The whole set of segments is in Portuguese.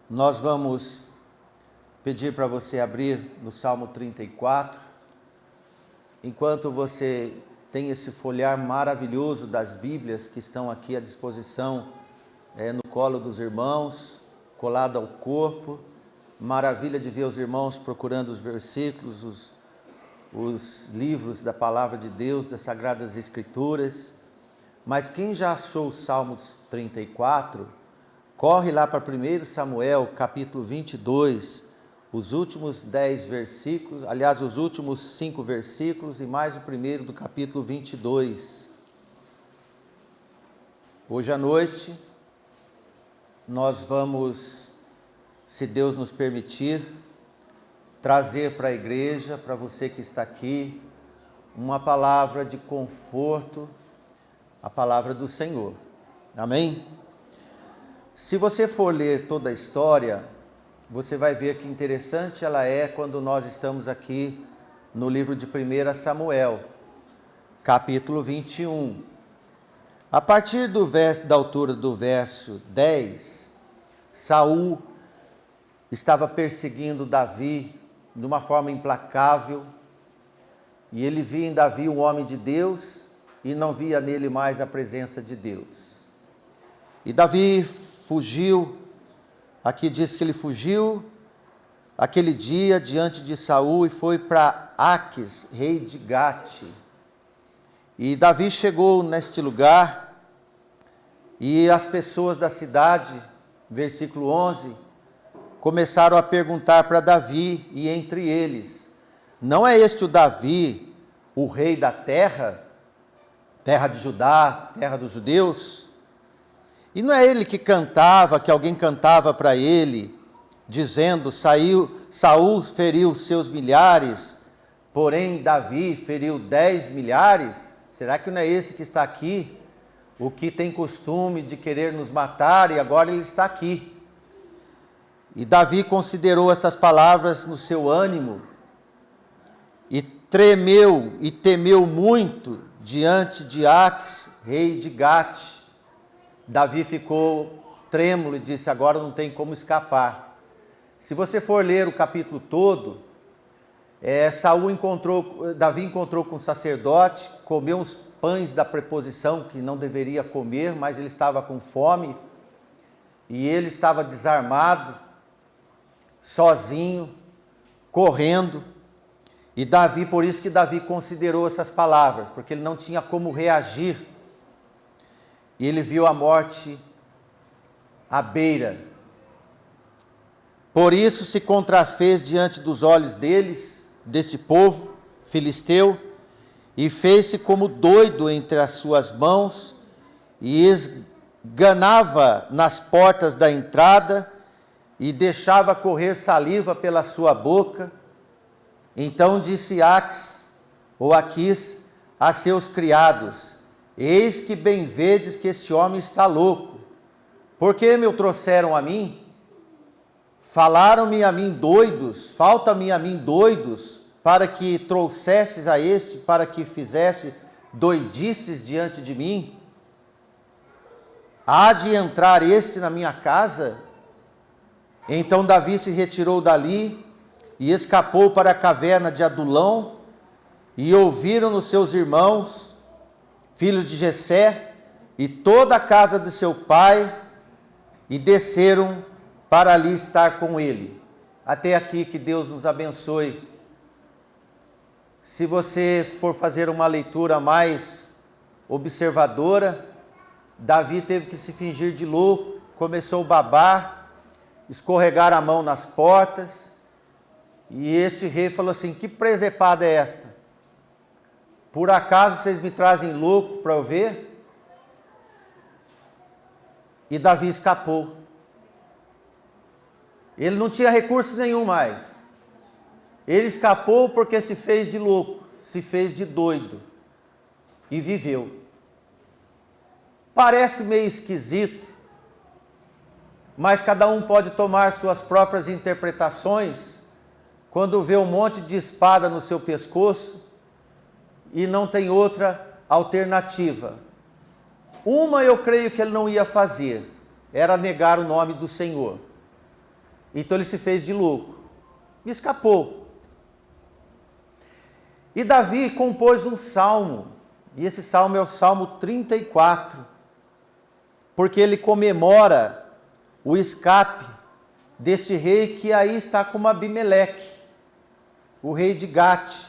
Nós vamos pedir para você abrir no Salmo 34. Enquanto você tem esse folhear maravilhoso das Bíblias que estão aqui à disposição no colo dos irmãos, colado ao corpo. Maravilha de ver os irmãos procurando os versículos, os livros da Palavra de Deus, das Sagradas Escrituras. Mas quem já achou o Salmo 34, corre lá para 1 Samuel, capítulo 22, os últimos 10 versículos, aliás, os últimos 5 versículos e mais o primeiro do capítulo 22. Hoje à noite, nós vamos, se Deus nos permitir, trazer para a igreja, para você que está aqui, uma palavra de conforto, a palavra do Senhor. Amém? Se você for ler toda a história, você vai ver que interessante ela é quando nós estamos aqui no livro de 1 Samuel, capítulo 21. A partir da altura do verso 10, Saul estava perseguindo Davi de uma forma implacável, e ele via em Davi um homem de Deus e não via nele mais a presença de Deus. E Davi fugiu, aqui diz que ele fugiu aquele dia diante de Saul e foi para Aquis, rei de Gate. E Davi chegou neste lugar e as pessoas da cidade, versículo 11, começaram a perguntar para Davi, e entre eles: não é este o Davi, o rei da terra, terra de Judá, terra dos judeus? E não é ele que cantava, que alguém cantava para ele, dizendo: Saul feriu seus milhares, porém Davi feriu 10 milhares? Será que não é esse que está aqui, o que tem costume de querer nos matar, e agora ele está aqui? E Davi considerou estas palavras no seu ânimo, e tremeu e temeu muito diante de Aquis, rei de Gate. Davi ficou trêmulo e disse: agora não tem como escapar. Se você for ler o capítulo todo, Davi encontrou com o sacerdote, comeu uns pães da preposição que não deveria comer, mas ele estava com fome, e ele estava desarmado, sozinho, correndo. E Davi, por isso que Davi considerou essas palavras, porque ele não tinha como reagir. E ele viu a morte à beira. Por isso se contrafez diante dos olhos desse povo filisteu, e fez-se como doido entre as suas mãos, e esganava nas portas da entrada, e deixava correr saliva pela sua boca. Então disse Aquis a seus criados: eis que bem vedes que este homem está louco. Por que me o trouxeram a mim? Falaram-me a mim doidos, falta-me a mim doidos, para que trouxesses a este, para que fizesse doidices diante de mim? Há de entrar este na minha casa? Então Davi se retirou dali e escapou para a caverna de Adulão, e ouviram os seus irmãos, filhos de Jessé, e toda a casa de seu pai, e desceram para ali estar com ele. Até aqui, que Deus nos abençoe. Se você for fazer uma leitura mais observadora, Davi teve que se fingir de louco, começou a babar, escorregar a mão nas portas, e este rei falou assim: que presepada é esta? Por acaso vocês me trazem louco para eu ver? E Davi escapou. Ele não tinha recurso nenhum mais. Ele escapou porque se fez de louco, se fez de doido e viveu. Parece meio esquisito, mas cada um pode tomar suas próprias interpretações quando vê um monte de espada no seu pescoço e não tem outra alternativa. Uma eu creio que ele não ia fazer, era negar o nome do Senhor. Então ele se fez de louco e escapou. E Davi compôs um salmo, e esse salmo é o Salmo 34, porque ele comemora o escape deste rei que aí está como Abimeleque, o rei de Gate.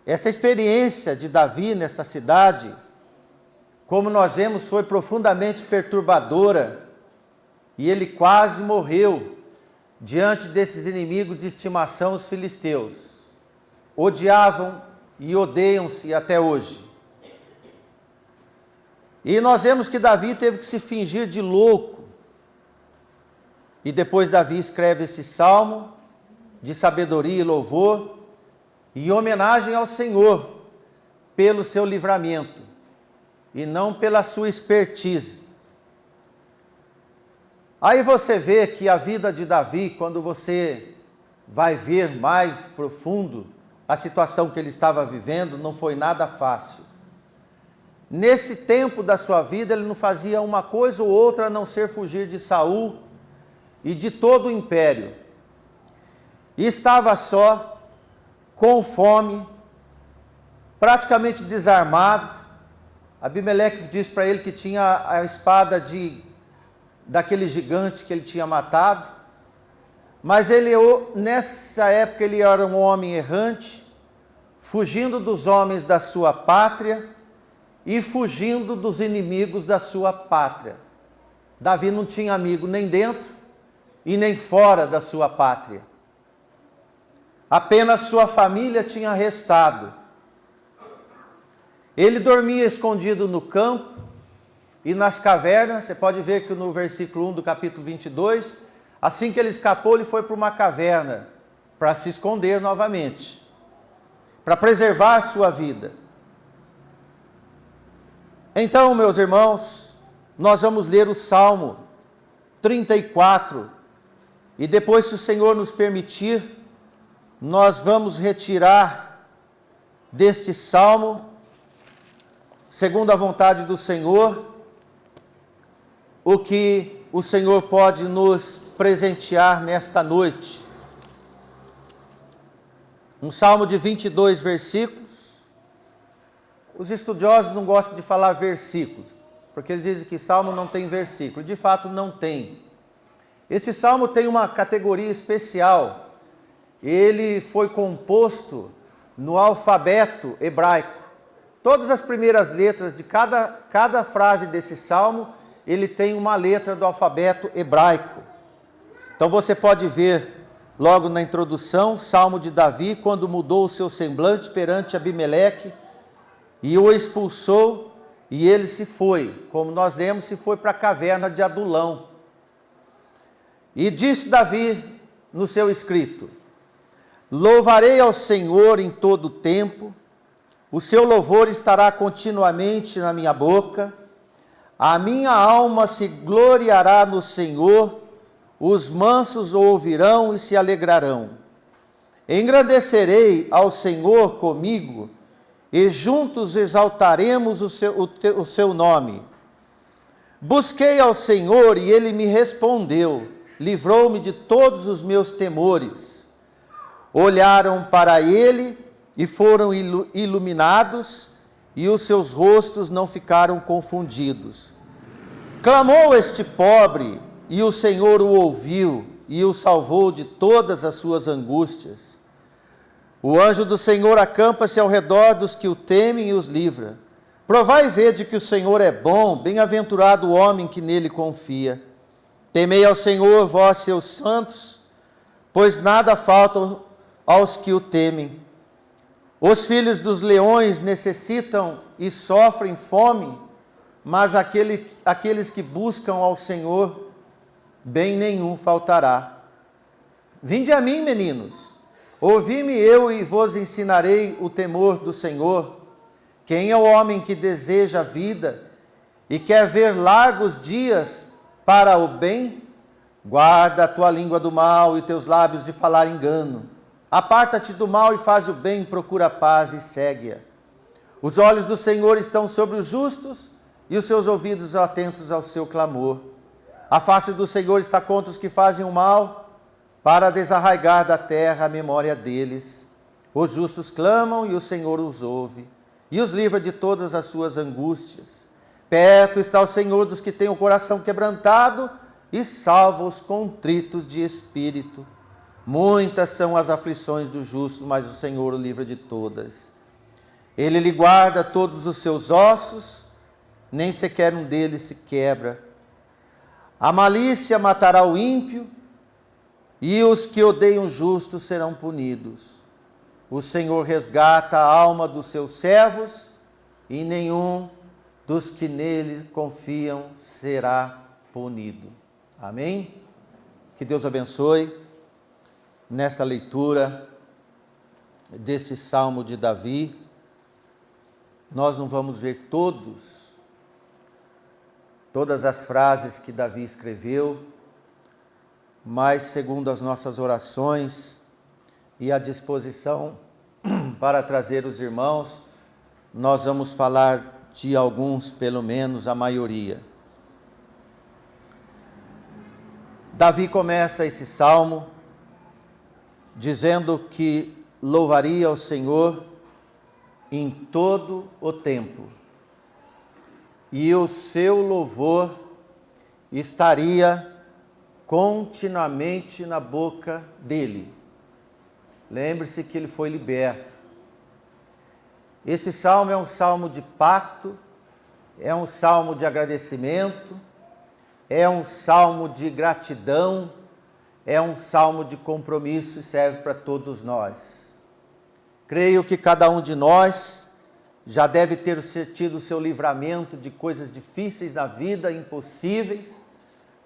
Essa experiência de Davi nessa cidade, como nós vemos, foi profundamente perturbadora, e ele quase morreu diante desses inimigos de estimação, os filisteus. Odiavam e odeiam-se até hoje. E nós vemos que Davi teve que se fingir de louco. E depois Davi escreve esse salmo de sabedoria e louvor, em homenagem ao Senhor, pelo seu livramento, e não pela sua expertise. Aí você vê que a vida de Davi, quando você vai ver mais profundo a situação que ele estava vivendo, não foi nada fácil. Nesse tempo da sua vida, ele não fazia uma coisa ou outra a não ser fugir de Saul e de todo o império. E estava só, com fome, praticamente desarmado. Abimeleque disse para ele que tinha a espada daquele gigante que ele tinha matado. Mas ele, nessa época, ele era um homem errante, fugindo dos homens da sua pátria e fugindo dos inimigos da sua pátria. Davi não tinha amigo nem dentro e nem fora da sua pátria. Apenas sua família tinha restado. Ele dormia escondido no campo e nas cavernas. Você pode ver que no versículo 1 do capítulo 22, assim que ele escapou, ele foi para uma caverna para se esconder novamente, para preservar a sua vida. Então, meus irmãos, nós vamos ler o Salmo 34 e depois, se o Senhor nos permitir, nós vamos retirar deste salmo, segundo a vontade do Senhor, o que o Senhor pode nos presentear nesta noite. Um salmo de 22 versículos. Os estudiosos não gostam de falar versículos, porque eles dizem que salmo não tem versículo. De fato, não tem. Esse salmo tem uma categoria especial. Ele foi composto no alfabeto hebraico. Todas as primeiras letras de cada frase desse salmo, ele tem uma letra do alfabeto hebraico. Então você pode ver logo na introdução, Salmo de Davi, quando mudou o seu semblante perante Abimeleque e o expulsou, e ele se foi, como nós lemos, se foi para a caverna de Adulão. E disse Davi no seu escrito: louvarei ao Senhor em todo o tempo, o seu louvor estará continuamente na minha boca, a minha alma se gloriará no Senhor, os mansos o ouvirão e se alegrarão. Engrandecerei ao Senhor comigo, e juntos exaltaremos o seu nome. Busquei ao Senhor e ele me respondeu, livrou-me de todos os meus temores. Olharam para ele e foram iluminados, e os seus rostos não ficaram confundidos. Clamou este pobre, e o Senhor o ouviu, e o salvou de todas as suas angústias. O anjo do Senhor acampa-se ao redor dos que o temem e os livra. Provai e vede que o Senhor é bom, bem-aventurado o homem que nele confia. Temei ao Senhor, vós seus santos, pois nada falta aos que o temem. Os filhos dos leões necessitam e sofrem fome, mas aqueles que buscam ao Senhor, bem nenhum faltará. Vinde a mim, meninos, ouvi-me eu e vos ensinarei o temor do Senhor. Quem é o homem que deseja a vida e quer ver largos dias para o bem? Guarda a tua língua do mal e teus lábios de falar engano. Aparta-te do mal e faz o bem, procura a paz e segue-a. Os olhos do Senhor estão sobre os justos e os seus ouvidos atentos ao seu clamor. A face do Senhor está contra os que fazem o mal, para desarraigar da terra a memória deles. Os justos clamam e o Senhor os ouve, e os livra de todas as suas angústias. Perto está o Senhor dos que têm o coração quebrantado, e salva os contritos de espírito. Muitas são as aflições do justo, mas o Senhor o livra de todas. Ele lhe guarda todos os seus ossos, nem sequer um deles se quebra. A malícia matará o ímpio, e os que odeiam o justo serão punidos. O Senhor resgata a alma dos seus servos, e nenhum dos que nele confiam será punido. Amém? Que Deus abençoe nesta leitura desse Salmo de Davi. Nós não vamos ver todas as frases que Davi escreveu, mas segundo as nossas orações e a disposição para trazer os irmãos, nós vamos falar de alguns, pelo menos a maioria. Davi começa esse salmo dizendo que louvaria ao Senhor em todo o tempo, e o seu louvor estaria continuamente na boca dele. Lembre-se que ele foi liberto. Esse salmo é um salmo de pacto, é um salmo de agradecimento, é um salmo de gratidão, é um salmo de compromisso e serve para todos nós. Creio que cada um de nós já deve ter tido o seu livramento de coisas difíceis na vida, impossíveis.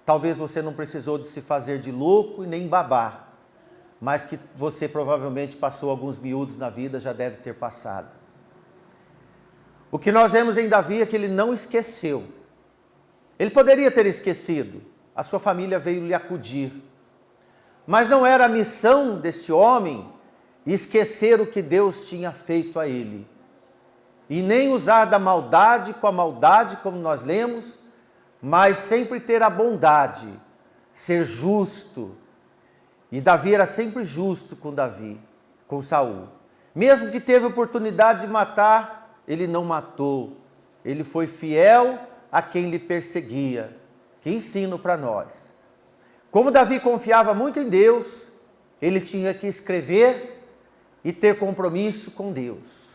Talvez você não precisou de se fazer de louco e nem babar, mas que você provavelmente passou alguns miúdos na vida, já deve ter passado. O que nós vemos em Davi é que ele não esqueceu. Ele poderia ter esquecido, a sua família veio lhe acudir. Mas não era a missão deste homem esquecer o que Deus tinha feito a ele. E nem usar da maldade com a maldade, como nós lemos, mas sempre ter a bondade, ser justo. E Davi era sempre justo com Saul. Mesmo que teve oportunidade de matar, ele não matou. Ele foi fiel a quem lhe perseguia. Que ensino para nós. Como Davi confiava muito em Deus, ele tinha que escrever e ter compromisso com Deus.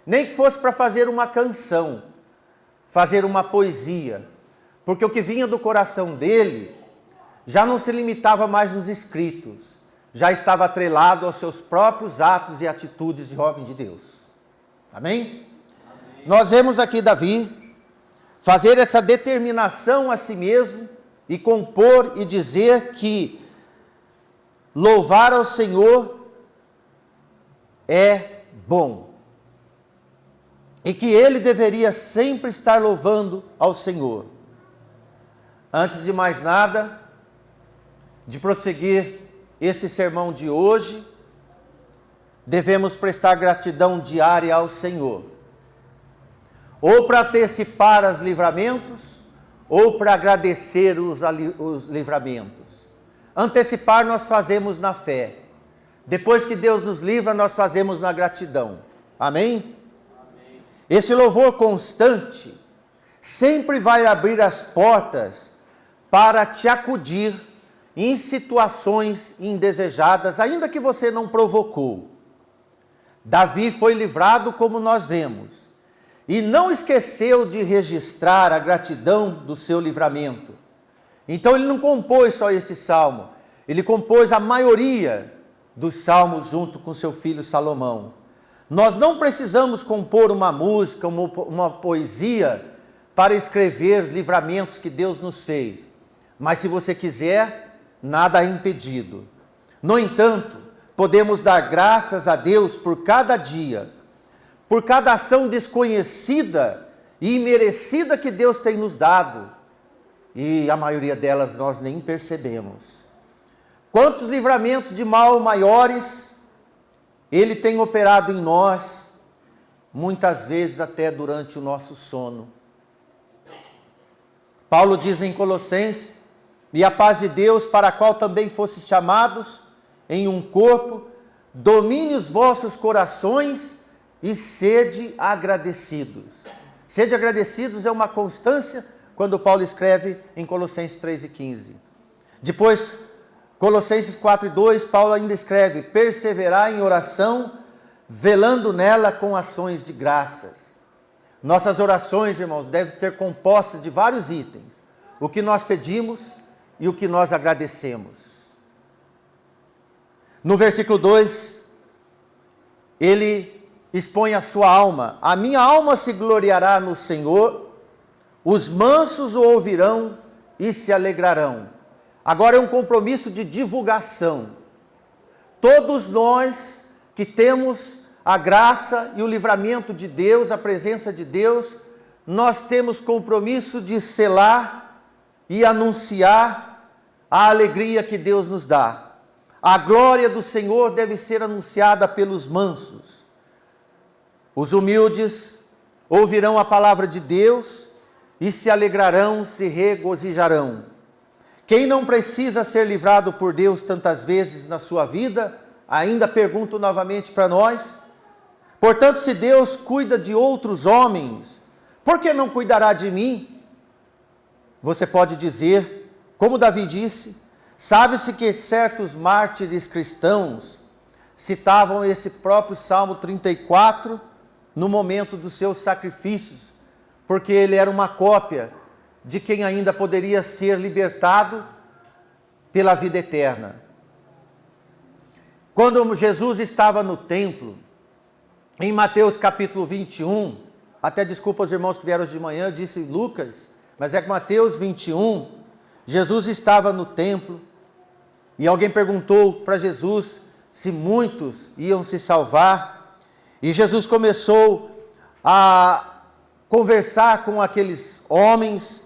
Nem que fosse para fazer uma canção, fazer uma poesia, porque o que vinha do coração dele já não se limitava mais nos escritos, já estava atrelado aos seus próprios atos e atitudes de homem de Deus. Amém? Amém. Nós vemos aqui Davi fazer essa determinação a si mesmo e compor e dizer que louvar ao Senhor é bom. E que ele deveria sempre estar louvando ao Senhor. Antes de mais nada, de prosseguir esse sermão de hoje, devemos prestar gratidão diária ao Senhor. Ou para antecipar os livramentos, ou para agradecer os livramentos. Antecipar nós fazemos na fé. Depois que Deus nos livra, nós fazemos na gratidão. Amém? Amém. Esse louvor constante sempre vai abrir as portas para te acudir em situações indesejadas, ainda que você não provocou. Davi foi livrado, como nós vemos, e não esqueceu de registrar a gratidão do seu livramento. Então ele não compôs só esse salmo, ele compôs a maioria dos salmos junto com seu filho Salomão. Nós não precisamos compor uma música, uma poesia para escrever livramentos que Deus nos fez. Mas se você quiser, nada é impedido. No entanto, podemos dar graças a Deus por cada dia, por cada ação desconhecida e imerecida que Deus tem nos dado. E a maioria delas nós nem percebemos. Quantos livramentos de mal maiores Ele tem operado em nós, muitas vezes até durante o nosso sono. Paulo diz em Colossenses: e a paz de Deus, para a qual também fostes chamados em um corpo, domine os vossos corações e sede agradecidos. Sede agradecidos é uma constância quando Paulo escreve em Colossenses 3:15. Depois, Colossenses 4:2, Paulo ainda escreve: perseverar em oração, velando nela com ações de graças. Nossas orações, irmãos, devem ter compostas de vários itens: o que nós pedimos e o que nós agradecemos. No versículo 2, ele expõe a sua alma: a minha alma se gloriará no Senhor, os mansos o ouvirão e se alegrarão. Agora é um compromisso de divulgação. Todos nós que temos a graça e o livramento de Deus, a presença de Deus, nós temos compromisso de selar e anunciar a alegria que Deus nos dá. A glória do Senhor deve ser anunciada pelos mansos. Os humildes ouvirão a palavra de Deus e se alegrarão, se regozijarão. Quem não precisa ser livrado por Deus tantas vezes na sua vida, ainda pergunto novamente para nós: portanto, se Deus cuida de outros homens, por que não cuidará de mim? Você pode dizer, como Davi disse: sabe-se que certos mártires cristãos citavam esse próprio Salmo 34 no momento dos seus sacrifícios, porque ele era uma cópia de quem ainda poderia ser libertado pela vida eterna. Quando Jesus estava no templo, em Mateus capítulo 21, até desculpa os irmãos que vieram hoje de manhã, eu disse Lucas, mas é que Mateus 21, Jesus estava no templo, e alguém perguntou para Jesus se muitos iam se salvar, e Jesus começou a conversar com aqueles homens,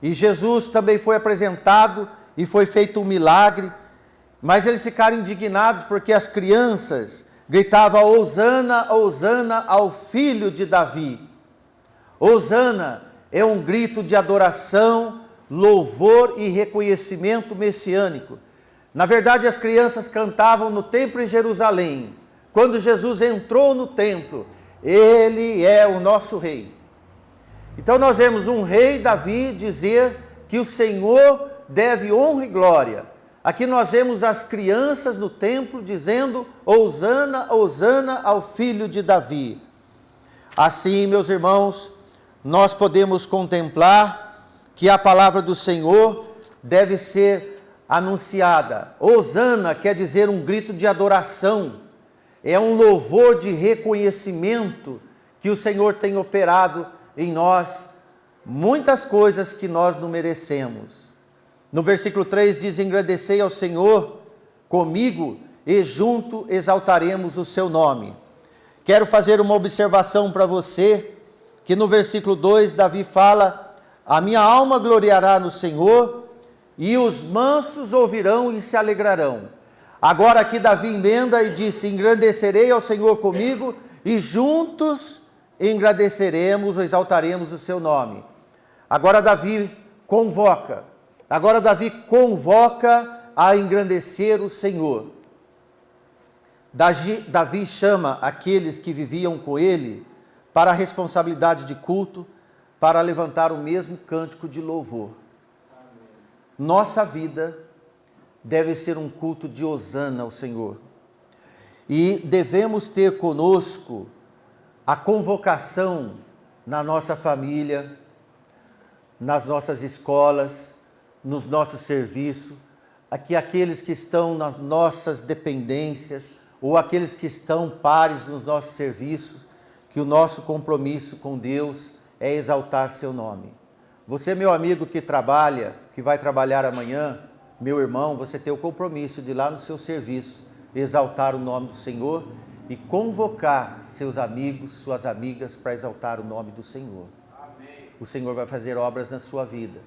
e Jesus também foi apresentado, e foi feito um milagre, mas eles ficaram indignados, porque as crianças gritavam: Hosana, Hosana ao filho de Davi. Hosana é um grito de adoração, louvor e reconhecimento messiânico. Na verdade, as crianças cantavam no templo em Jerusalém. Quando Jesus entrou no templo, ele é o nosso rei. Então nós vemos um rei Davi dizer que o Senhor deve honra e glória. Aqui nós vemos as crianças no templo dizendo: Hosana, Hosana ao filho de Davi. Assim, meus irmãos, nós podemos contemplar que a palavra do Senhor deve ser anunciada. Hosana quer dizer um grito de adoração, é um louvor de reconhecimento que o Senhor tem operado em nós, muitas coisas que nós não merecemos. No versículo 3 diz: engrandecei ao Senhor comigo e junto exaltaremos o seu nome. Quero fazer uma observação para você, que no versículo 2 Davi fala: a minha alma gloriará no Senhor, e os mansos ouvirão e se alegrarão. Agora aqui Davi emenda e disse: engrandecerei ao Senhor comigo, e juntos engrandeceremos ou exaltaremos o seu nome. Agora Davi convoca a engrandecer o Senhor. Davi chama aqueles que viviam com ele para a responsabilidade de culto, para levantar o mesmo cântico de louvor. Nossa vida deve ser um culto de hosana ao Senhor. E devemos ter conosco a convocação na nossa família, nas nossas escolas, nos nossos serviços, aqueles que estão nas nossas dependências, ou aqueles que estão pares nos nossos serviços, que o nosso compromisso com Deus é exaltar seu nome. Você, meu amigo que trabalha, que vai trabalhar amanhã, meu irmão, você tem o compromisso de ir lá no seu serviço, exaltar o nome do Senhor e convocar seus amigos, suas amigas para exaltar o nome do Senhor. Amém. O Senhor vai fazer obras na sua vida.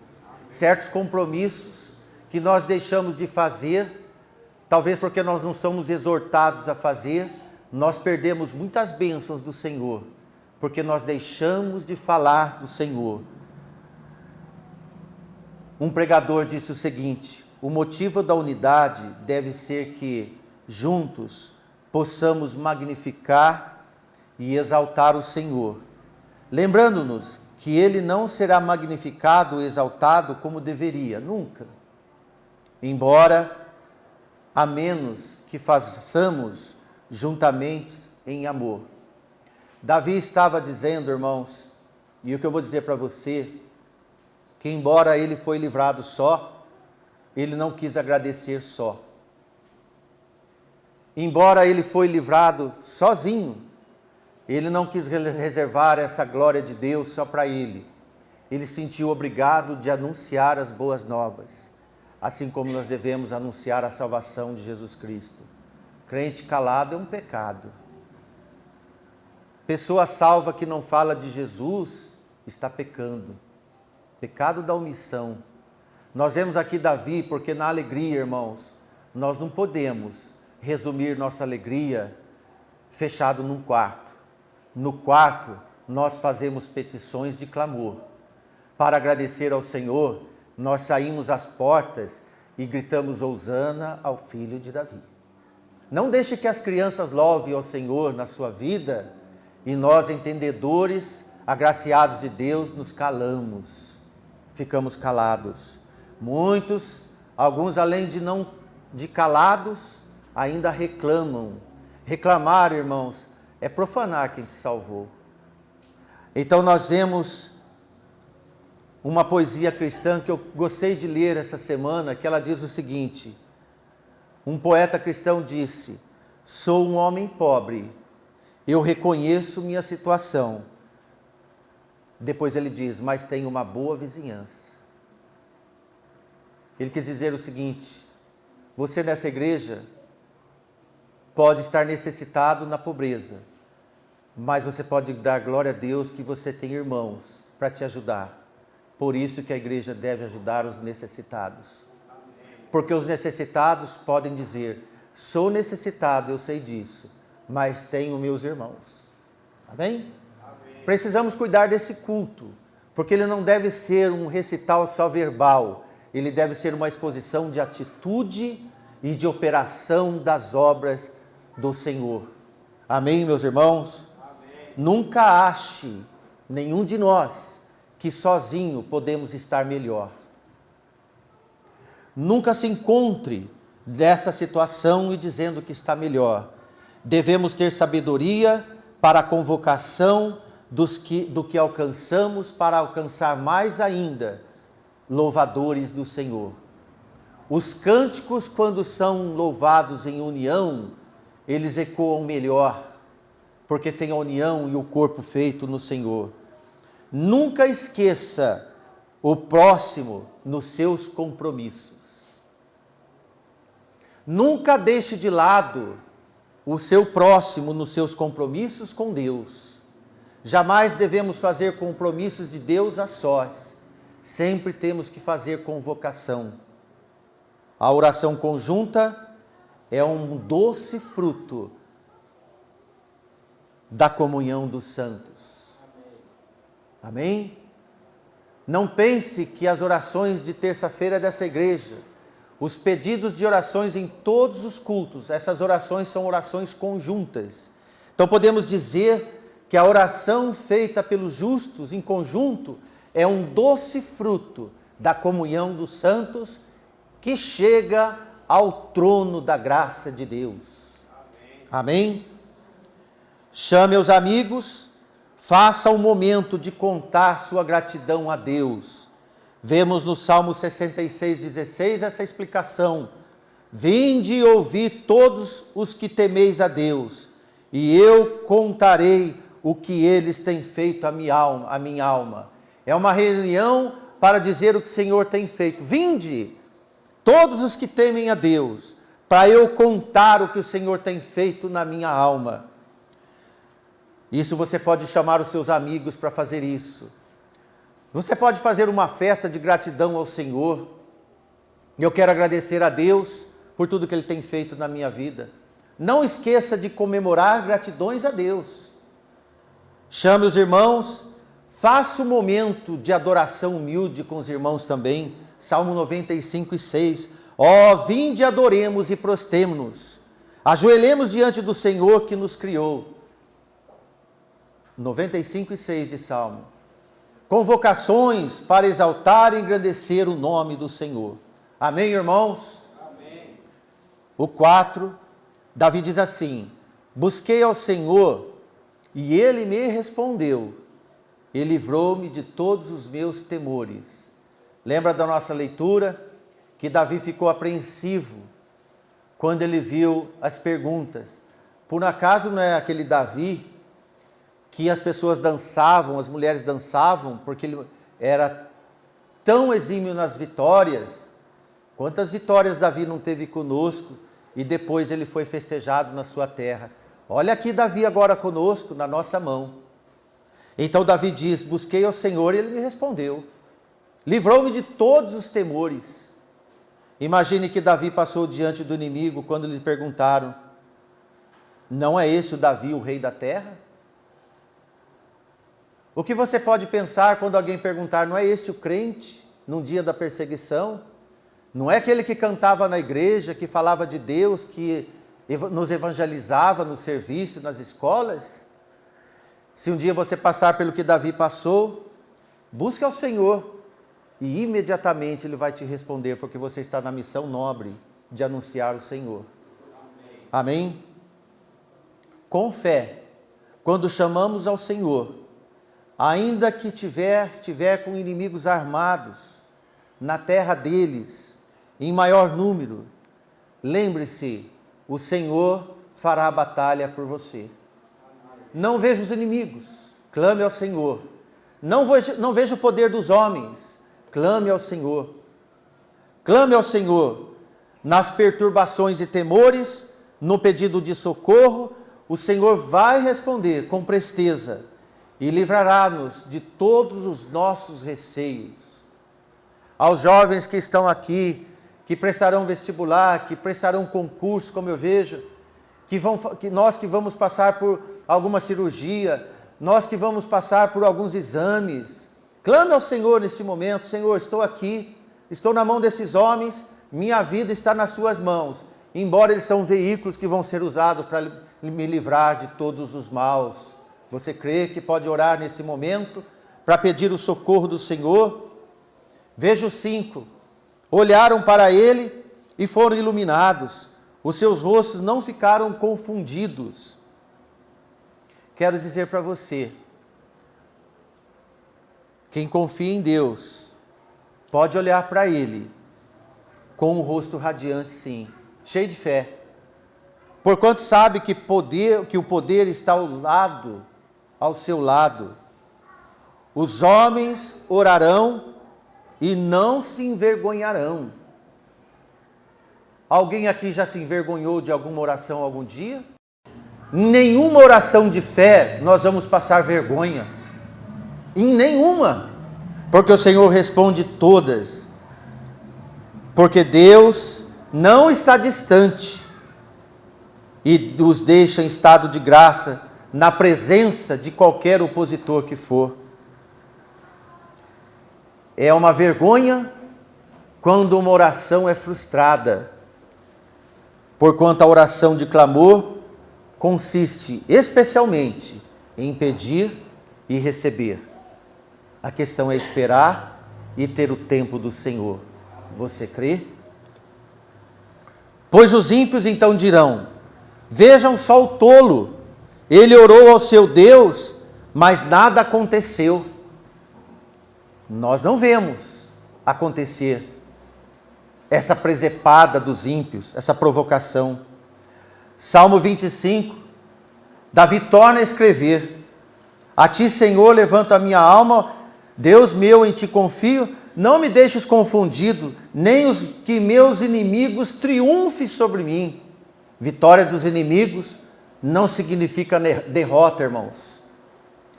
Certos compromissos que nós deixamos de fazer, talvez porque nós não somos exortados a fazer, nós perdemos muitas bênçãos do Senhor, porque nós deixamos de falar do Senhor. Um pregador disse o seguinte: o motivo da unidade deve ser que, juntos, possamos magnificar e exaltar o Senhor, lembrando-nos que Ele não será magnificado ou exaltado como deveria, nunca. Embora, a menos que façamos juntamente em amor. Davi estava dizendo, irmãos, e o que eu vou dizer para você, que embora ele foi livrado só, ele não quis agradecer só. Embora ele foi livrado sozinho, ele não quis reservar essa glória de Deus só para ele. Ele se sentiu obrigado de anunciar as boas novas, assim como nós devemos anunciar a salvação de Jesus Cristo. Crente calado é um pecado. Pessoa salva que não fala de Jesus está pecando. Pecado da omissão. Nós vemos aqui Davi, porque na alegria, irmãos, nós não podemos resumir nossa alegria fechado num quarto. No quarto, nós fazemos petições de clamor. Para agradecer ao Senhor, nós saímos às portas e gritamos hosana ao filho de Davi. Não deixe que as crianças louvem ao Senhor na sua vida e nós, entendedores, agraciados de Deus, nos calamos, ficamos calados. Muitos, alguns além de calados, ainda reclamam. Reclamar, irmãos, é profanar quem te salvou. Então nós vemos uma poesia cristã que eu gostei de ler essa semana, que ela diz o seguinte: um poeta cristão disse: sou um homem pobre, eu reconheço minha situação. Depois ele diz: mas tenho uma boa vizinhança. Ele quis dizer o seguinte: você nessa igreja pode estar necessitado na pobreza, mas você pode dar glória a Deus que você tem irmãos para te ajudar. Por isso que a igreja deve ajudar os necessitados. Porque os necessitados podem dizer: sou necessitado, eu sei disso, mas tenho meus irmãos. Amém? Amém. Precisamos cuidar desse culto, porque ele não deve ser um recital só verbal, ele deve ser uma exposição de atitude e de operação das obras do Senhor. Amém, meus irmãos? Amém. Nunca ache, nenhum de nós, que sozinho podemos estar melhor. Nunca se encontre dessa situação e dizendo que está melhor. Devemos ter sabedoria para a convocação do que alcançamos, para alcançar mais ainda louvadores do Senhor. Os cânticos, quando são louvados em união, eles ecoam melhor, porque tem a união e o corpo feito no Senhor. Nunca esqueça o próximo nos seus compromissos. Nunca deixe de lado o seu próximo nos seus compromissos com Deus. Jamais devemos fazer compromissos de Deus a sós. Sempre temos que fazer convocação. A oração conjunta é um doce fruto da comunhão dos santos. Amém? Não pense que as orações de terça-feira dessa igreja, os pedidos de orações em todos os cultos, essas orações são orações conjuntas. Então podemos dizer que a oração feita pelos justos em conjunto é um doce fruto da comunhão dos santos que chega ao trono da graça de Deus. Amém? Chame os amigos, faça um momento de contar sua gratidão a Deus. Vemos no Salmo 66:16 essa explicação: vinde e ouvi todos os que temeis a Deus, e eu contarei o que eles têm feito a minha alma. É uma reunião para dizer o que o Senhor tem feito. Vinde, todos os que temem a Deus, para eu contar o que o Senhor tem feito na minha alma. Isso você pode chamar os seus amigos para fazer isso. Você pode fazer uma festa de gratidão ao Senhor. Eu quero agradecer a Deus por tudo que Ele tem feito na minha vida. Não esqueça de comemorar gratidões a Deus. Chame os irmãos, faça um momento de adoração humilde com os irmãos também. Salmo 95:6. Ó, vinde, adoremos e prostemo-nos, ajoelhemos diante do Senhor que nos criou. 95:6 de Salmo. Convocações para exaltar e engrandecer o nome do Senhor. Amém, irmãos? Amém. O 4, Davi diz assim: busquei ao Senhor e Ele me respondeu, e livrou-me de todos os meus temores. Lembra da nossa leitura? Que Davi ficou apreensivo quando ele viu as perguntas. Por acaso não é aquele Davi que as pessoas dançavam, as mulheres dançavam, porque ele era tão exímio nas vitórias? Quantas vitórias Davi não teve conosco e depois ele foi festejado na sua terra? Olha aqui Davi agora conosco, na nossa mão. Então Davi diz: busquei ao Senhor e Ele me respondeu. Livrou-me de todos os temores. Imagine que Davi passou diante do inimigo quando lhe perguntaram: não é esse o Davi, o rei da terra? O que você pode pensar quando alguém perguntar: não é este o crente num dia da perseguição? Não é aquele que cantava na igreja, que falava de Deus, que nos evangelizava no serviço, nas escolas? Se um dia você passar pelo que Davi passou, busque ao Senhor e imediatamente Ele vai te responder, porque você está na missão nobre de anunciar o Senhor. Amém? Amém? Com fé, quando chamamos ao Senhor, ainda que estiver com inimigos armados na terra deles, em maior número, lembre-se, o Senhor fará a batalha por você. Não veja os inimigos, clame ao Senhor. Não veja o poder dos homens, clame ao Senhor. Clame ao Senhor. Nas perturbações e temores, no pedido de socorro, o Senhor vai responder com presteza e livrará-nos de todos os nossos receios. Aos jovens que estão aqui, que prestarão vestibular, que prestarão concurso, como eu vejo, nós que vamos passar por alguma cirurgia, nós que vamos passar por alguns exames, clame ao Senhor nesse momento: Senhor, estou aqui, estou na mão desses homens, minha vida está nas suas mãos, embora eles são veículos que vão ser usados para me livrar de todos os maus. Você crê que pode orar nesse momento para pedir o socorro do Senhor? Veja os 5. Olharam para ele e foram iluminados. Os seus rostos não ficaram confundidos. Quero dizer para você, quem confia em Deus, pode olhar para Ele com um rosto radiante, sim, cheio de fé. Porquanto sabe que o poder está ao seu lado. Os homens orarão e não se envergonharão. Alguém aqui já se envergonhou de alguma oração algum dia? Em nenhuma oração de fé nós vamos passar vergonha. Em nenhuma. Porque o Senhor responde todas. Porque Deus não está distante e os deixa em estado de graça na presença de qualquer opositor que for. É uma vergonha quando uma oração é frustrada, porquanto a oração de clamor consiste especialmente em pedir e receber. A questão é esperar e ter o tempo do Senhor. Você crê? Pois os ímpios então dirão: vejam só o tolo, ele orou ao seu Deus, mas nada aconteceu. Nós não vemos acontecer essa presepada dos ímpios, essa provocação. Salmo 25, Davi torna a escrever: a ti, Senhor, levanto a minha alma, Deus meu, em ti confio, não me deixes confundido, nem os que meus inimigos triunfem sobre mim. Vitória dos inimigos não significa derrota, irmãos.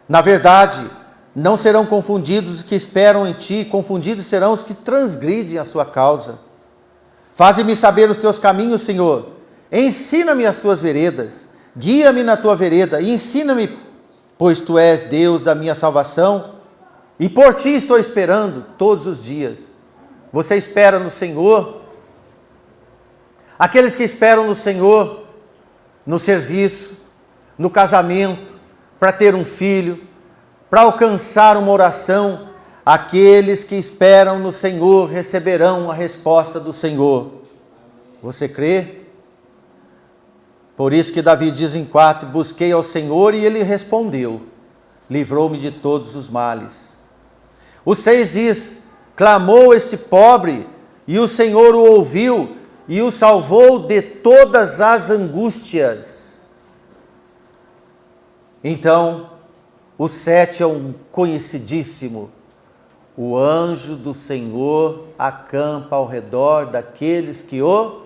Na verdade, não serão confundidos os que esperam em ti, confundidos serão os que transgridem a sua causa. Faze-me saber os teus caminhos, Senhor. Ensina-me as tuas veredas. Guia-me na tua vereda e ensina-me, pois tu és Deus da minha salvação, e por ti estou esperando todos os dias. Você espera no Senhor? Aqueles que esperam no Senhor, no serviço, no casamento, para ter um filho, para alcançar uma oração, aqueles que esperam no Senhor receberão a resposta do Senhor. Você crê? Por isso que Davi diz em 4, busquei ao Senhor e Ele respondeu, livrou-me de todos os males. O 6 diz, clamou este pobre e o Senhor o ouviu e o salvou de todas as angústias. Então, o 7 é um conhecidíssimo. O anjo do Senhor acampa ao redor daqueles que o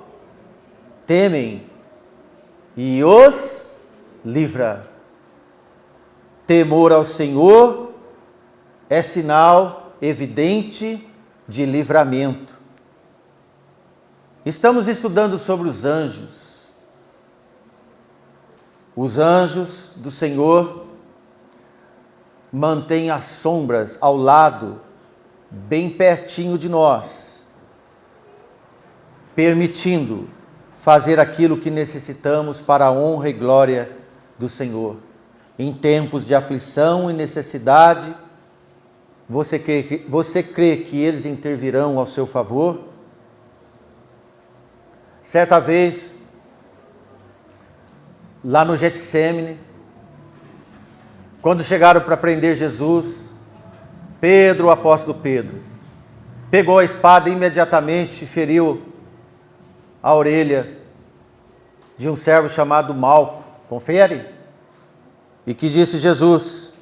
temem e os livra. Temor ao Senhor é sinal evidente de livramento. Estamos estudando sobre os anjos. Os anjos do Senhor mantêm as sombras ao lado, bem pertinho de nós, permitindo fazer aquilo que necessitamos para a honra e glória do Senhor. Em tempos de aflição e necessidade, você crê que eles intervirão ao seu favor? Certa vez, lá no Getsêmani, quando chegaram para prender Jesus, Pedro, o apóstolo Pedro, pegou a espada e imediatamente feriu a orelha de um servo chamado Malco. Confere? E que disse Jesus,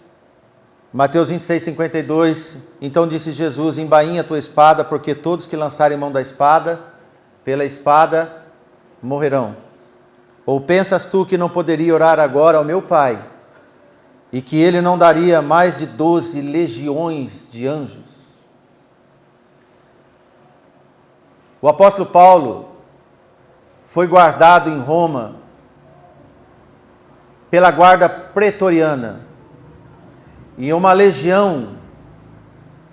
Mateus 26, 52, então disse Jesus, embainha a tua espada, porque todos que lançarem mão da espada, pela espada morrerão. Ou pensas tu que não poderia orar agora ao meu Pai, e que Ele não daria mais de 12 legiões de anjos? O apóstolo Paulo foi guardado em Roma pela guarda pretoriana, e uma legião,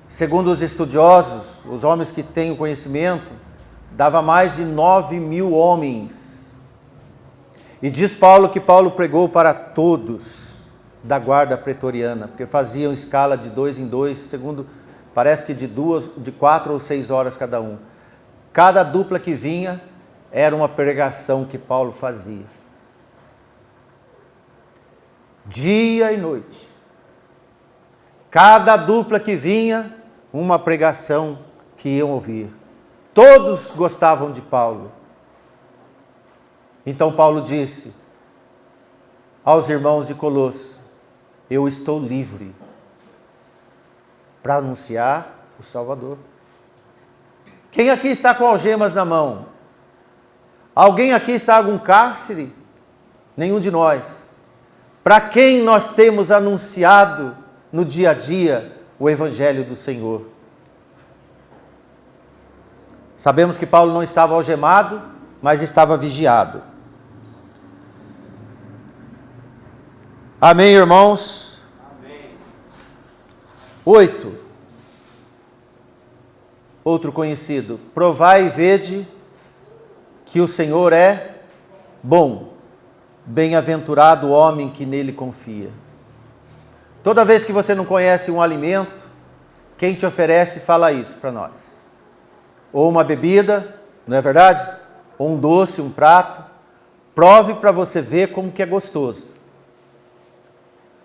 segundo os estudiosos, os homens que têm o conhecimento, dava mais de 9.000 homens. E diz Paulo que Paulo pregou para todos da guarda pretoriana, porque faziam escala de 2 em 2, segundo, parece que de 4 ou 6 horas cada um. Cada dupla que vinha era uma pregação que Paulo fazia. Dia e noite. Cada dupla que vinha, uma pregação que iam ouvir. Todos gostavam de Paulo. Então Paulo disse aos irmãos de Colosso, eu estou livre para anunciar o Salvador. Quem aqui está com algemas na mão? Alguém aqui está em algum cárcere? Nenhum de nós. Para quem nós temos anunciado no dia a dia o Evangelho do Senhor? Sabemos que Paulo não estava algemado, mas estava vigiado. Amém, irmãos? Amém. 8. Outro conhecido. Provai e vede que o Senhor é bom. Bem-aventurado o homem que nele confia. Toda vez que você não conhece um alimento, quem te oferece fala isso para nós. Ou uma bebida, não é verdade? Ou um doce, um prato. Prove para você ver como que é gostoso.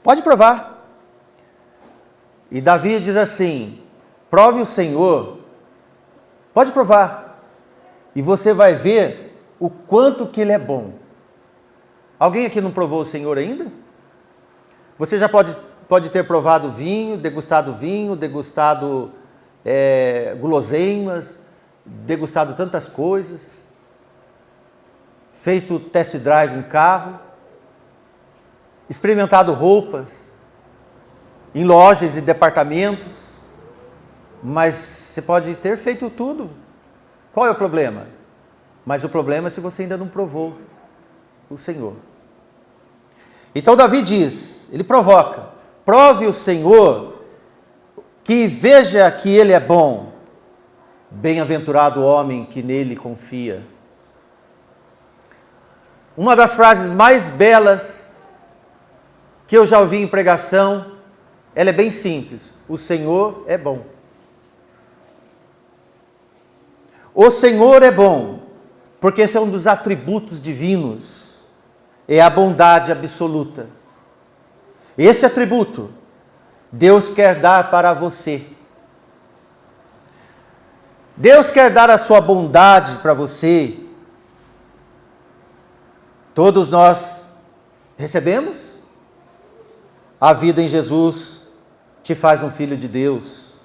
Pode provar. E Davi diz assim, prove o Senhor, pode provar, e você vai ver o quanto que Ele é bom. Alguém aqui não provou o Senhor ainda? Você já pode ter provado vinho, degustado guloseimas, degustado tantas coisas, feito test drive em carro, experimentado roupas, em lojas e departamentos, mas você pode ter feito tudo. Qual é o problema? Mas o problema é se você ainda não provou o Senhor. Então Davi diz, ele provoca, prove o Senhor, que veja que Ele é bom, Bem-aventurado o homem que nele confia. Uma das frases mais belas que eu já ouvi em pregação, ela é bem simples: o Senhor é bom. O Senhor é bom, porque esse é um dos atributos divinos, é a bondade absoluta. Esse atributo Deus quer dar para você. Deus quer dar a sua bondade para você. Todos nós recebemos. A vida em Jesus te faz um filho de Deus,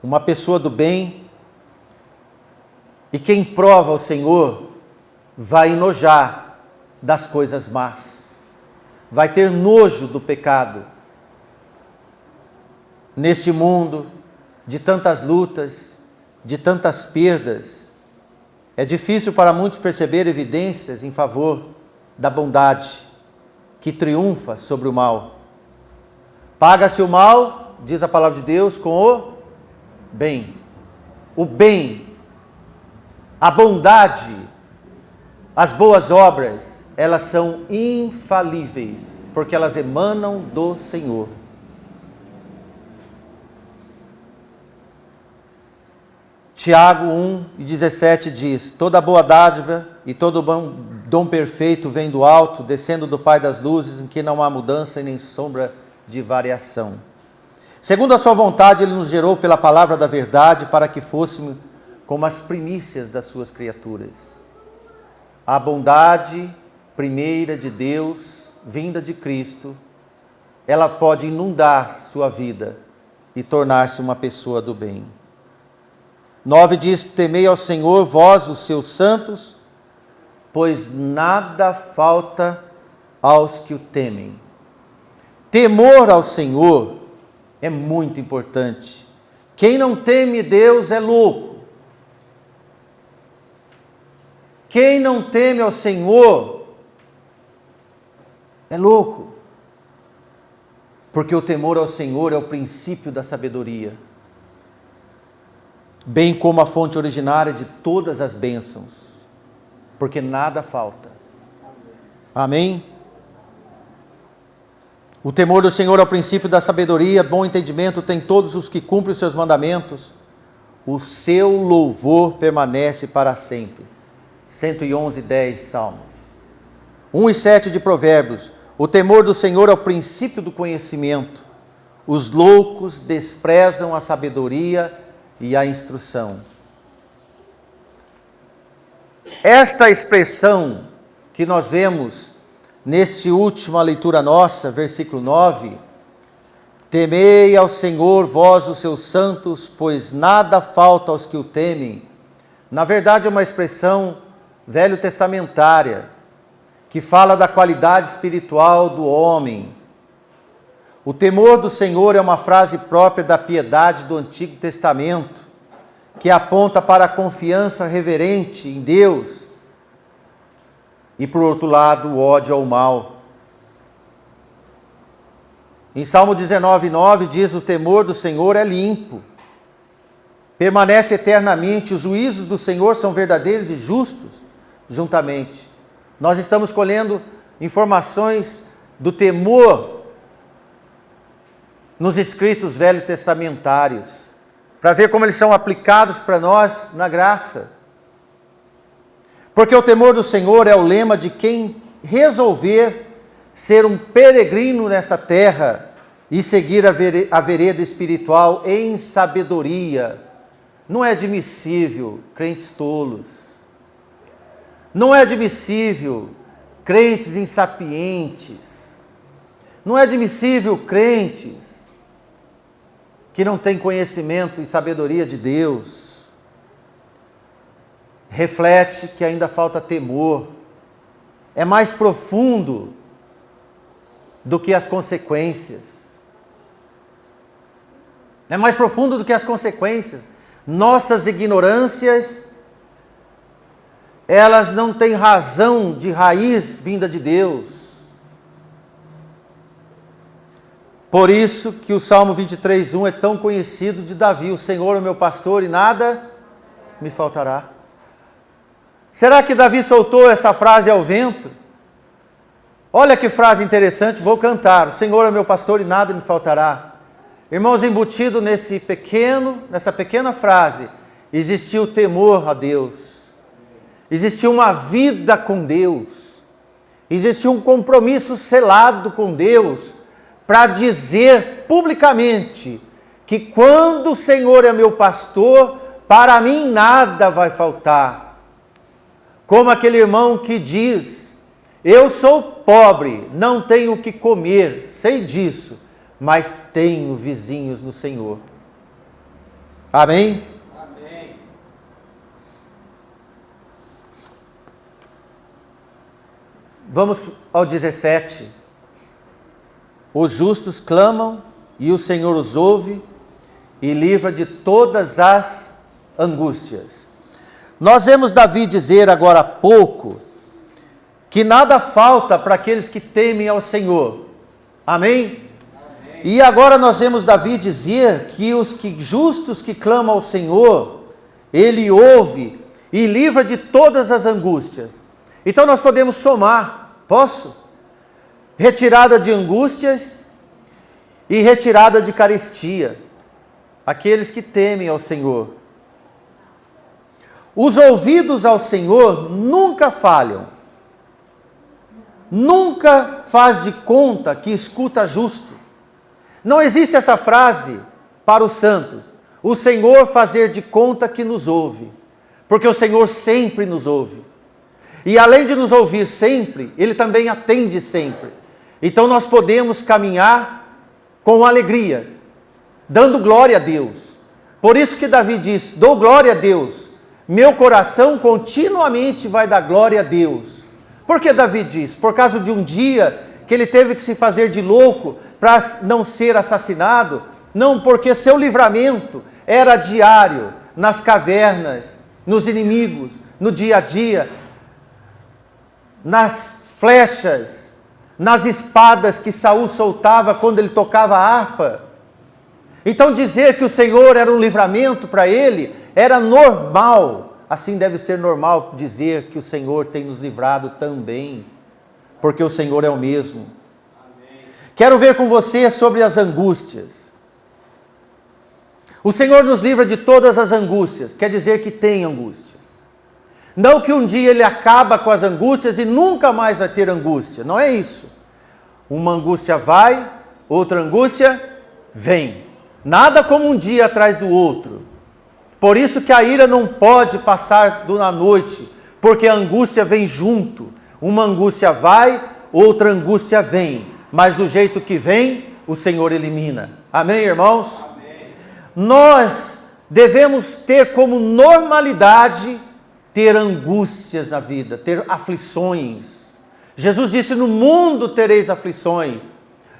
uma pessoa do bem. E quem prova o Senhor vai enojar das coisas más, vai ter nojo do pecado. Neste mundo de tantas lutas, de tantas perdas, é difícil para muitos perceber evidências em favor da bondade que triunfa sobre o mal. Paga-se o mal, diz a palavra de Deus, com o bem. O bem, a bondade, as boas obras, elas são infalíveis, porque elas emanam do Senhor. Tiago 1:17 diz: toda boa dádiva e todo bom dom perfeito vem do alto, descendo do Pai das luzes, em que não há mudança e nem sombra de variação. Segundo a sua vontade, Ele nos gerou pela palavra da verdade, para que fôssemos como as primícias das suas criaturas. A bondade primeira de Deus, vinda de Cristo, ela pode inundar sua vida e tornar-se uma pessoa do bem. 9 diz: temei ao Senhor, vós, os seus santos, pois nada falta aos que o temem. Temor ao Senhor é muito importante. Quem não teme Deus é louco. Quem não teme ao Senhor é louco. Porque o temor ao Senhor é o princípio da sabedoria, bem como a fonte originária de todas as bênçãos, porque nada falta. Amém? O temor do Senhor é o princípio da sabedoria, bom entendimento tem todos os que cumprem os seus mandamentos. O seu louvor permanece para sempre. 111:10 Salmos. 1:7 de Provérbios. O temor do Senhor é o princípio do conhecimento. Os loucos desprezam a sabedoria e a instrução. Esta expressão que nós vemos neste última leitura nossa, versículo 9: temei ao Senhor, vós os seus santos, pois nada falta aos que o temem. Na verdade é uma expressão velho testamentária, que fala da qualidade espiritual do homem. O temor do Senhor é uma frase própria da piedade do Antigo Testamento, que aponta para a confiança reverente em Deus e, por outro lado, o ódio ao mal. Em Salmo 19:9 diz: o temor do Senhor é limpo, permanece eternamente, os juízos do Senhor são verdadeiros e justos juntamente. Nós estamos colhendo informações do temor nos escritos velho-testamentários, para ver como eles são aplicados para nós na graça. Porque o temor do Senhor é o lema de quem resolver ser um peregrino nesta terra e seguir a vereda espiritual em sabedoria. Não é admissível crentes tolos. Não é admissível crentes insapientes. Não é admissível crentes que não têm conhecimento e sabedoria de Deus. Reflete que ainda falta temor. É mais profundo do que as consequências. É mais profundo do que as consequências. Nossas ignorâncias, elas não têm razão de raiz vinda de Deus. Por isso que o Salmo 23:1 é tão conhecido de Davi: o Senhor é o meu pastor e nada me faltará. Será que Davi soltou essa frase ao vento? Olha que frase interessante, vou cantar. O Senhor é meu pastor e nada me faltará. Irmãos, embutido nessa pequena frase, existiu temor a Deus. Existiu uma vida com Deus. Existiu um compromisso selado com Deus para dizer publicamente que quando o Senhor é meu pastor, para mim nada vai faltar. Como aquele irmão que diz: eu sou pobre, não tenho o que comer, sei disso, mas tenho vizinhos no Senhor. Amém? Amém. Vamos ao 17. Os justos clamam e o Senhor os ouve e livra de todas as angústias. Nós vemos Davi dizer agora há pouco que nada falta para aqueles que temem ao Senhor. Amém? Amém? E agora nós vemos Davi dizer que os justos que clamam ao Senhor, Ele ouve e livra de todas as angústias. Então nós podemos somar, posso? Retirada de angústias e retirada de carestia. Aqueles que temem ao Senhor. Os ouvidos ao Senhor nunca falham. Nunca faz de conta que escuta justo. Não existe essa frase para os santos: o Senhor fazer de conta que nos ouve. Porque o Senhor sempre nos ouve. E além de nos ouvir sempre, Ele também atende sempre. Então nós podemos caminhar com alegria, dando glória a Deus. Por isso que Davi diz: dou glória a Deus. Meu coração continuamente vai dar glória a Deus. Por que Davi diz? Por causa de um dia que ele teve que se fazer de louco para não ser assassinado? Não, porque seu livramento era diário, nas cavernas, nos inimigos, no dia a dia, nas flechas, nas espadas que Saul soltava quando ele tocava a harpa. Então dizer que o Senhor era um livramento para ele era normal. Assim deve ser normal dizer que o Senhor tem nos livrado também, porque o Senhor é o mesmo. Amém. Quero ver com você sobre as angústias. O Senhor nos livra de todas as angústias, quer dizer que tem angústias. Não que um dia Ele acaba com as angústias e nunca mais vai ter angústia, não é isso. Uma angústia vai, outra angústia vem. Nada como um dia atrás do outro. Por isso que a ira não pode passar na noite, porque a angústia vem junto. Uma angústia vai, outra angústia vem. Mas do jeito que vem, o Senhor elimina. Amém, irmãos? Amém. Nós devemos ter como normalidade ter angústias na vida, ter aflições. Jesus disse: no mundo tereis aflições.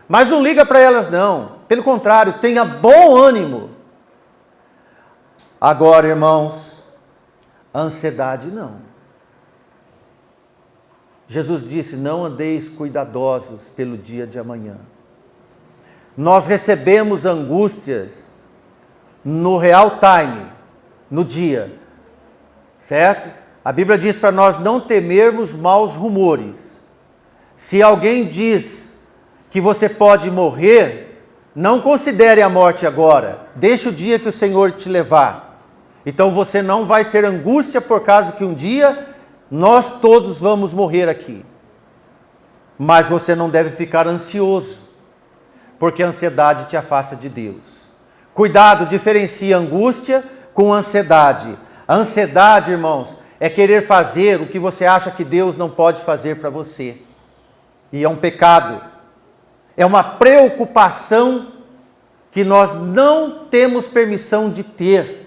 Mas não liga para elas não. Pelo contrário, tenha bom ânimo. Agora, irmãos, ansiedade não. Jesus disse: não andeis cuidadosos pelo dia de amanhã. Nós recebemos angústias no real time, no dia, certo? A Bíblia diz para nós não temermos maus rumores. Se alguém diz que você pode morrer, não considere a morte agora, deixe o dia que o Senhor te levar. Então você não vai ter angústia por causa que um dia nós todos vamos morrer aqui. Mas você não deve ficar ansioso, porque a ansiedade te afasta de Deus. Cuidado, diferencia angústia com ansiedade. A ansiedade, irmãos, é querer fazer o que você acha que Deus não pode fazer para você. E é um pecado. É uma preocupação que nós não temos permissão de ter.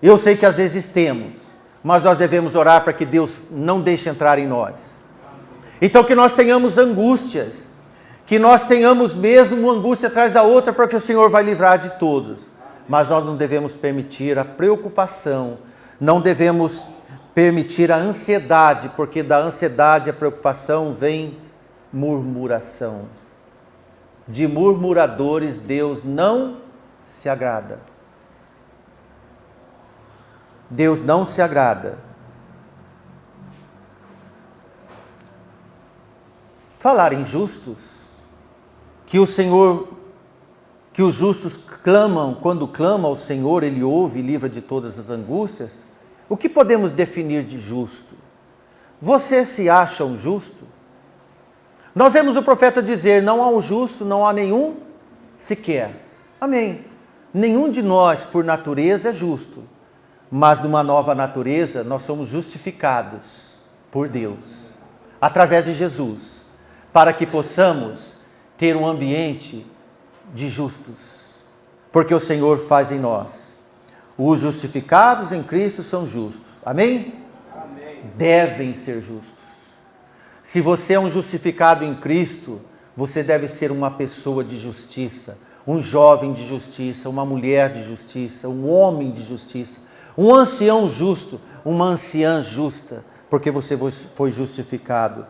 Eu sei que às vezes temos, mas nós devemos orar para que Deus não deixe entrar em nós. Então que nós tenhamos angústias, que nós tenhamos mesmo uma angústia atrás da outra, porque o Senhor vai livrar de todos. Mas nós não devemos permitir a preocupação, não devemos permitir a ansiedade, porque da ansiedade e a preocupação vem murmuração. De murmuradores Deus não se agrada. Deus não se agrada. Falar em justos, que os justos clamam, quando clamam ao Senhor, Ele ouve e livra de todas as angústias. O que podemos definir de justo? Você se acha um justo? Nós vemos o profeta dizer, não há um justo, não há nenhum sequer. Amém. Nenhum de nós, por natureza, é justo. Mas numa nova natureza, nós somos justificados por Deus, através de Jesus, para que possamos ter um ambiente de justos, porque o Senhor faz em nós. Os justificados em Cristo são justos. Amém? Amém. Devem ser justos. Se você é um justificado em Cristo, você deve ser uma pessoa de justiça, um jovem de justiça, uma mulher de justiça, um homem de justiça, um ancião justo, uma anciã justa, porque você foi justificado.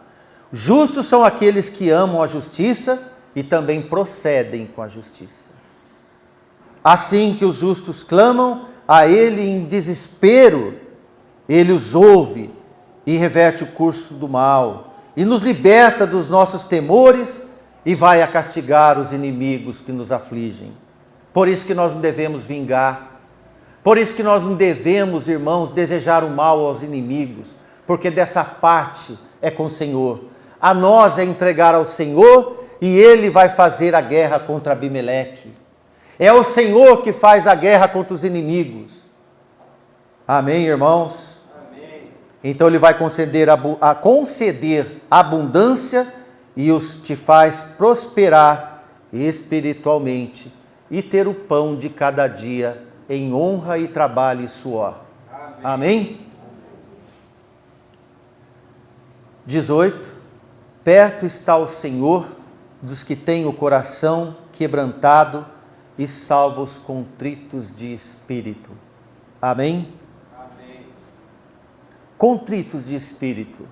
Justos são aqueles que amam a justiça e também procedem com a justiça. Assim que os justos clamam a Ele em desespero, Ele os ouve e reverte o curso do mal, e nos liberta dos nossos temores e vai a castigar os inimigos que nos afligem. Por isso que nós não devemos vingar, por isso que nós não devemos, irmãos, desejar o mal aos inimigos, porque dessa parte é com o Senhor. A nós é entregar ao Senhor e Ele vai fazer a guerra contra Abimeleque. É o Senhor que faz a guerra contra os inimigos. Amém, irmãos? Amém. Então Ele vai conceder abundância e te faz prosperar espiritualmente e ter o pão de cada dia em honra e trabalho e suor. Amém? Amém? 18. Perto está o Senhor dos que têm o coração quebrantado e salva os contritos de espírito. Amém? Amém. Contritos de espírito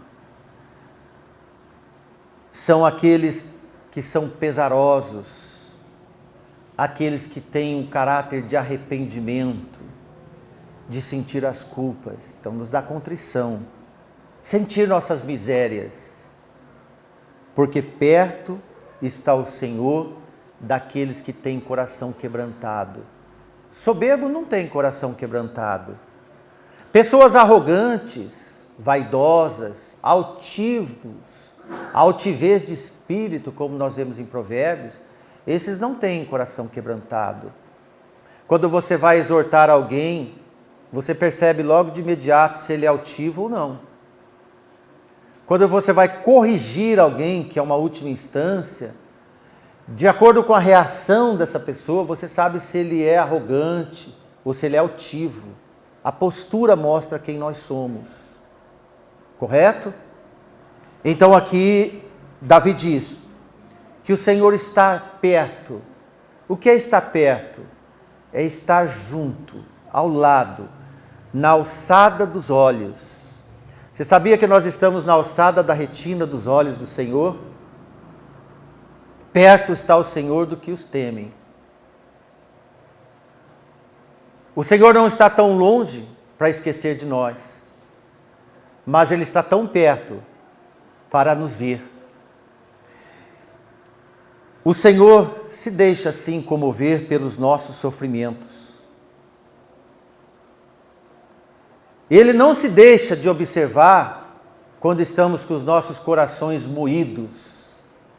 são aqueles que são pesarosos, aqueles que têm um caráter de arrependimento, de sentir as culpas. Então nos dá contrição, sentir nossas misérias, porque perto está o Senhor daqueles que têm coração quebrantado. Soberbo não tem coração quebrantado. Pessoas arrogantes, vaidosas, altivos, altivez de espírito, como nós vemos em Provérbios, esses não têm coração quebrantado. Quando você vai exortar alguém, você percebe logo de imediato se ele é altivo ou não. Quando você vai corrigir alguém, que é uma última instância, de acordo com a reação dessa pessoa, você sabe se ele é arrogante ou se ele é altivo. A postura mostra quem nós somos. Correto? Então aqui Davi diz que o Senhor está perto. O que é estar perto? É estar junto, ao lado, na alçada dos olhos. Você sabia que nós estamos na alçada da retina dos olhos do Senhor? Perto está o Senhor do que os temem. O Senhor não está tão longe para esquecer de nós, mas Ele está tão perto para nos ver. O Senhor se deixa assim comover pelos nossos sofrimentos. Ele não se deixa de observar quando estamos com os nossos corações moídos.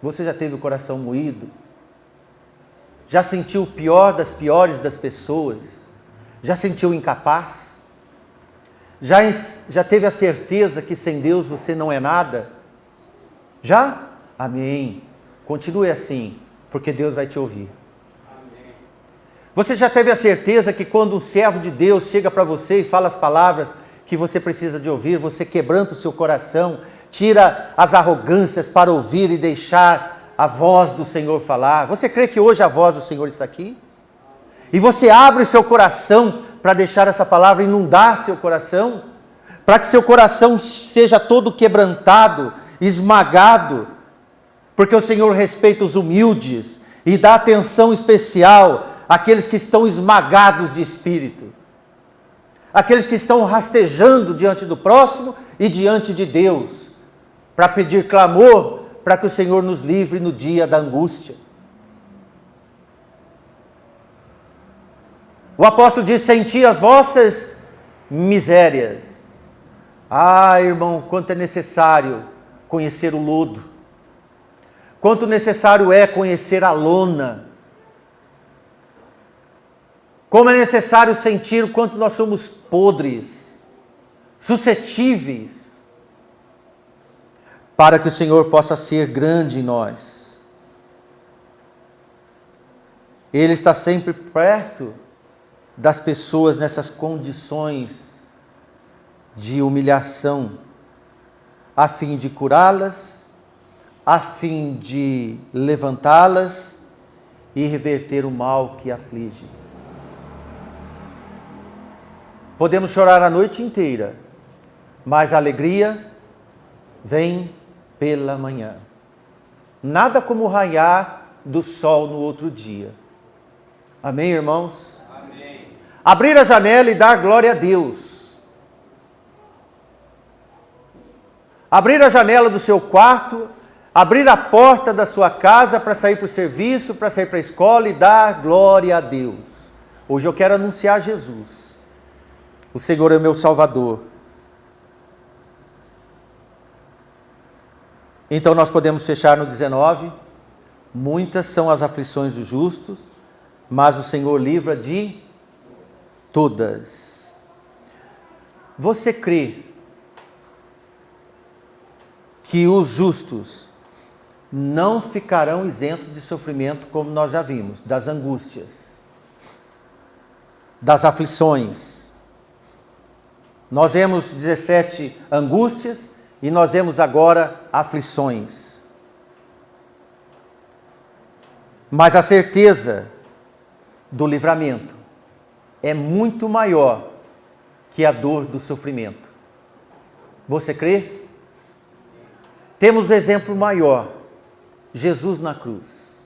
Você já teve o coração moído? Já sentiu o pior das piores das pessoas? Já sentiu incapaz? Já teve a certeza que sem Deus você não é nada? Já? Amém. Continue assim, porque Deus vai te ouvir. Você já teve a certeza que quando um servo de Deus chega para você e fala as palavras que você precisa de ouvir, você quebranta o seu coração, tira as arrogâncias para ouvir e deixar a voz do Senhor falar? Você crê que hoje a voz do Senhor está aqui? E você abre o seu coração para deixar essa palavra inundar seu coração? Para que seu coração seja todo quebrantado, esmagado, porque o Senhor respeita os humildes e dá atenção especial àqueles que estão esmagados de espírito. aqueles que estão rastejando diante do próximo e diante de Deus, para pedir clamor, para que o Senhor nos livre no dia da angústia. O apóstolo diz: senti as vossas misérias. Ah, irmão, quanto é necessário conhecer o lodo, quanto necessário é conhecer a lona, como é necessário sentir o quanto nós somos podres, suscetíveis, para que o Senhor possa ser grande em nós. Ele está sempre perto das pessoas nessas condições de humilhação, a fim de curá-las, a fim de levantá-las e reverter o mal que aflige. Podemos chorar a noite inteira, mas a alegria vem pela manhã. Nada como o raiar do sol no outro dia. Amém, irmãos? Amém. Abrir a janela e dar glória a Deus. Abrir a janela do seu quarto, abrir a porta da sua casa para sair para o serviço, para sair para a escola e dar glória a Deus. Hoje eu quero anunciar Jesus. O Senhor é o meu Salvador. Então nós podemos fechar no 19. Muitas são as aflições dos justos, mas o Senhor livra de todas. Você crê que os justos não ficarão isentos de sofrimento, como nós já vimos, das angústias, das aflições? Nós vemos 17 angústias e nós vemos agora aflições. Mas a certeza do livramento é muito maior que a dor do sofrimento. Você crê? Temos o exemplo maior, Jesus na cruz.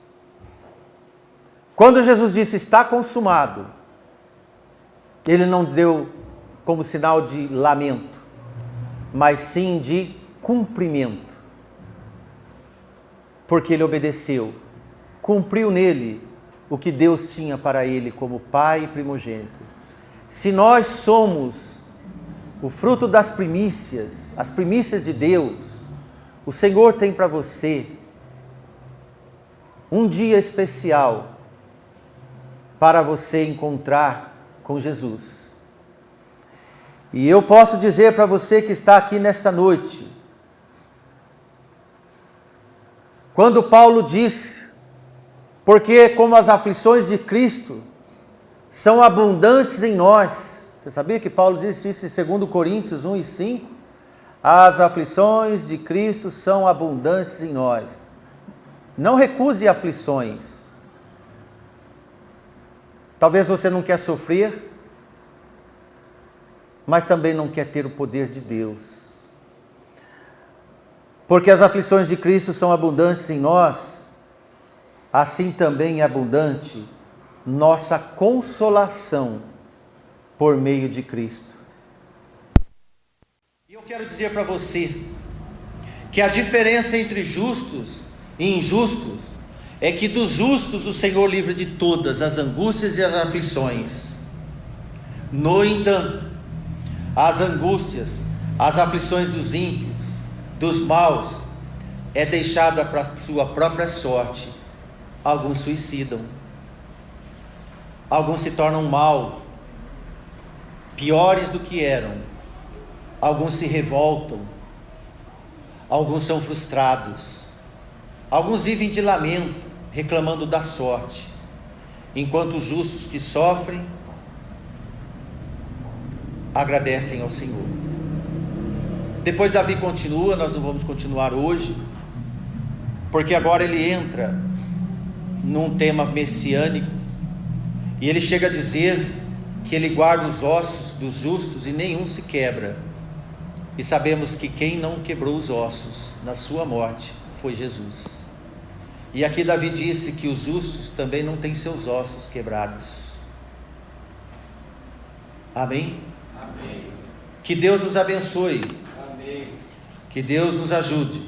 Quando Jesus disse está consumado, ele não deu como sinal de lamento, mas sim de cumprimento. Porque ele obedeceu, cumpriu nele o que Deus tinha para ele como Pai primogênito. Se nós somos o fruto das primícias, as primícias de Deus, o Senhor tem para você um dia especial para você encontrar com Jesus. E eu posso dizer para você que está aqui nesta noite, quando Paulo disse, porque como as aflições de Cristo são abundantes em nós. Você sabia que Paulo disse isso em 2 Coríntios 1 e 5? As aflições de Cristo são abundantes em nós. Não recuse aflições. Talvez você não quer sofrer, mas também não quer ter o poder de Deus. Porque as aflições de Cristo são abundantes em nós, assim também é abundante nossa consolação por meio de Cristo. E eu quero dizer para você que a diferença entre justos e injustos é que dos justos o Senhor livra de todas as angústias e as aflições. No entanto, as angústias, as aflições dos ímpios, dos maus, é deixada para sua própria sorte. Alguns suicidam, alguns se tornam maus, piores do que eram. Alguns se revoltam, alguns são frustrados, alguns vivem de lamento, reclamando da sorte, enquanto os justos que sofrem, agradecem ao Senhor. Depois Davi continua, nós não vamos continuar hoje, porque agora ele entra num tema messiânico, e ele chega a dizer que ele guarda os ossos dos justos e nenhum se quebra. E sabemos que quem não quebrou os ossos na sua morte foi Jesus. E aqui Davi disse que os justos também não têm seus ossos quebrados. Amém? Que Deus nos abençoe. Que Deus nos ajude.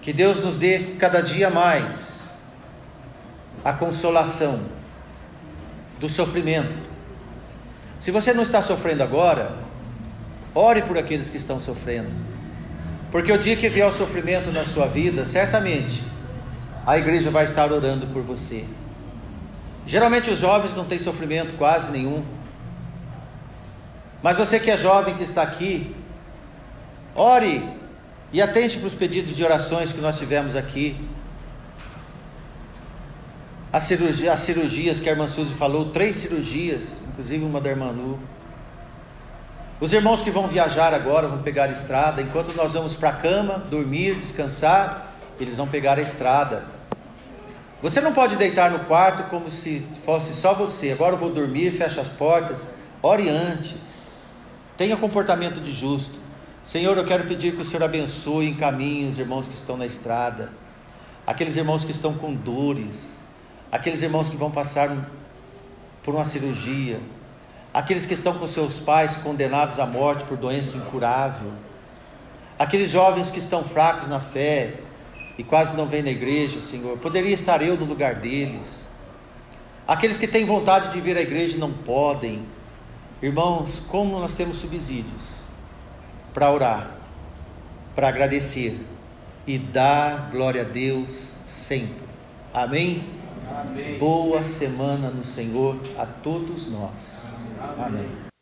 Que Deus nos dê cada dia mais a consolação do sofrimento. Se você não está sofrendo agora, ore por aqueles que estão sofrendo. Porque o dia que vier o sofrimento na sua vida, certamente a igreja vai estar orando por você. Geralmente os jovens não têm sofrimento quase nenhum. Mas você que é jovem, que está aqui, ore e atente para os pedidos de orações que nós tivemos aqui. As cirurgias que a irmã Suzy falou, 3 cirurgias, inclusive uma da irmã Lu. Os irmãos que vão viajar agora, vão pegar a estrada. Enquanto nós vamos para a cama, dormir, descansar, eles vão pegar a estrada. Você não pode deitar no quarto como se fosse só você. Agora eu vou dormir, fecha as portas. Ore antes. Tenha comportamento de justo. Senhor, eu quero pedir que o Senhor abençoe e encaminhe os irmãos que estão na estrada. Aqueles irmãos que estão com dores. Aqueles irmãos que vão passar por uma cirurgia. Aqueles que estão com seus pais condenados à morte por doença incurável. Aqueles jovens que estão fracos na fé e quase não vêm na igreja, Senhor. Poderia estar eu no lugar deles. Aqueles que têm vontade de vir à igreja e não podem. Irmãos, como nós temos subsídios para orar, para agradecer e dar glória a Deus sempre. Amém? Amém. Boa semana no Senhor a todos nós. Amém.